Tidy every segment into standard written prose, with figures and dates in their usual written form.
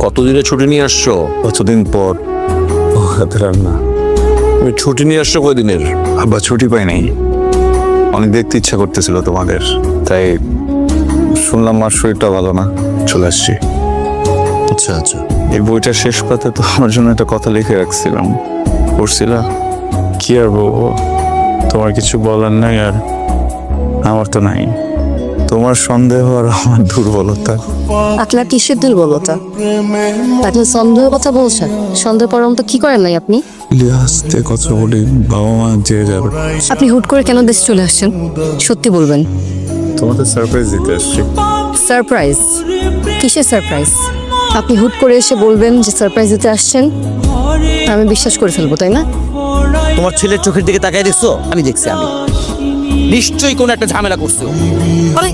কতদিনে ছুটি নিয়ে আসছো? কতদিন পর হাতে রান্না। তুমি ছুটি নিয়ে আসছো কয়দিনের? আব্বা ছুটি পাই নাই, অনেক দেখতে ইচ্ছা করতেছিল তোমাদের, তাই শুনলাম মার শরীরটা ভালো না, চলে আসছি। আচ্ছা আচ্ছা। এই বইটা শেষ পাতে তো আমার জন্য একটা কথা লিখে রাখছিলাম, পড়ছিলা? কি আর বলবো, তোমার কিছু বলার নাই, আর আমার তো নাই। তোমার সন্দেহ আর আমার দুর্বলতা। আপনার কিসের দুর্বলতা? আপনি সন্দেহ কথা বলছেন? সন্দেহ করার মতো কি করেন নাই আপনি? আস্তে কথা বলি, বাবা মা যে যাবে। আপনি হুট করে কেন দেশে চলে আসছেন? সত্যি বলবেন। তোমাদের সারপ্রাইজ দিতে আসছি। সারপ্রাইজ? কিসের সারপ্রাইজ? আপনি হুট করে এসে বলবেন যে সারপ্রাইজ দিতে আসছেন, আমি বিশ্বাস করে ফেলবো, তাই না? তোমার ছেলের চোখের দিকে তাকাই দেখছো? আমি দেখছি, আমি নিশ্চয়ই কোনো একটা ঝামেলা করছো। আরে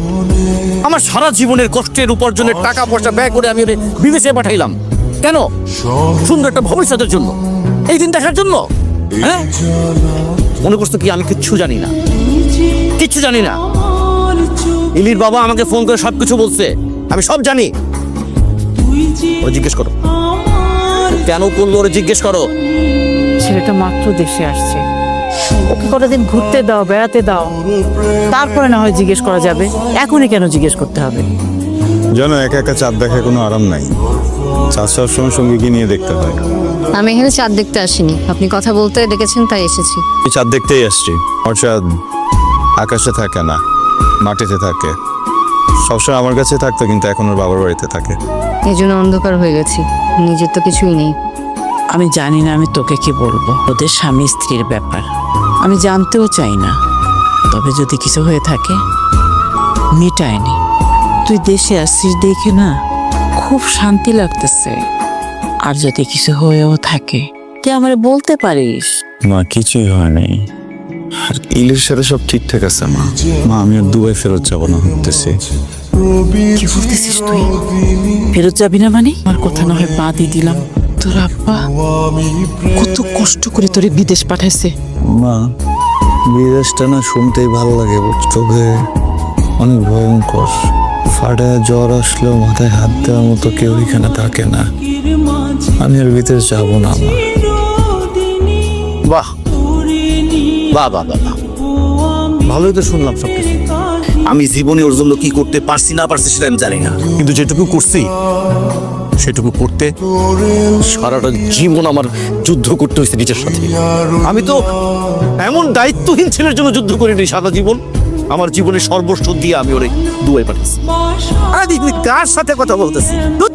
আমার সারা জীবনের কষ্টের উপার্জনের টাকা পয়সা ব্যয় করে আমি ওরে বিদেশে পাঠাইলাম কেন? সুন্দর একটা ভবিষ্যতের জন্য, এই দিন দেখার জন্য। হ্যাঁ, মনে করছো কি আমি কিচ্ছু জানি না? কিচ্ছু জানি না। ইলির বাবা আমাকে ফোন করে সবকিছু বলছে, আমি সব জানি। ওরে জিজ্ঞেস করো কেন করলো, ওরে জিজ্ঞেস করো। ছেলেটা মাত্র দেশে আসছে, ওকে কতদিন ঘুরতে দাও, বেড়াতে দাও, তারপরে না হয় জিজ্ঞেস করা যাবে। এখনই কেন জিজ্ঞেস করতে হবে? জানো, একা একা চাঁদ দেখায় কোনো আরাম নাই, চাঁদ সবসময় সঙ্গীকে নিয়ে দেখতে হয়। আমি এখানে চাঁদ দেখতে আসিনি, আপনি কথা বলতে ডেকেছেন তাই এসেছি। এই চাঁদ দেখতেই আসছি। আমার চাঁদ আকাশে থাকে না, মাটিতে থাকে। সবসময় আমার কাছে থাকতো, কিন্তু এখন ওর বাবার বাড়িতে থাকে। এই জন্য অন্ধকার হয়ে গেছি, নিজের তো কিছুই নেই। আমি জানি না আমি তোকে কি বলবো, ওদের স্বামী স্ত্রীর ব্যাপার আমি জানতেও চাই না। তবে যদি কিছু হয়ে থাকে মিটায়নি। তুই দেশে আসছিস দেখে না খুব শান্তি লাগতেছে। আর যদি কিছু হয়েও থাকে তুই আমারে বলতে পারিস। মা, কিছুই হয় নাই, আর ইলির সাথে সব ঠিকঠাক আছে। মা মা আমি আর দুবাই ফেরত যাবো না ভাবতেছি। কি বলতেছিস তুই? ফেরত যাবি না মানে? আমার কথা না হয় বাদই দিলাম, তোর আব্বা কত কষ্ট করে তোরে বিদেশ পাঠাইছে। মা, বিদেশটা না শুনতেই ভালো লাগে, তবে অনেক ভয়ঙ্কর। ফাটায় জ্বর আসলেও মাথায় হাত দেওয়ার মতো কেউ এখানে থাকে না। আমি আর বিদেশ যাবো না। মা, বাহ বাহ বাহ বাহ বাহ। ভালোই তো শুনলাম সবকিছু। আমি জীবনে ওর জন্য কি করতে পারছি না পারছি সেটা আমি জানি না, কিন্তু যেটুকু করছি সেটুকু করতে সারাটা জীবন আমার যুদ্ধ করতে হয়েছে নিজের সাথে। আমি তো এমন দায়িত্বহীন ছেলের জন্য যুদ্ধ করিনি সারা জীবন। আমার জীবনের সর্বস্ব দিয়ে আমি ওরে দুবাই পাঠিয়েছি। আরে তুই কার সাথে কথা বলতেছি? ধুৎ,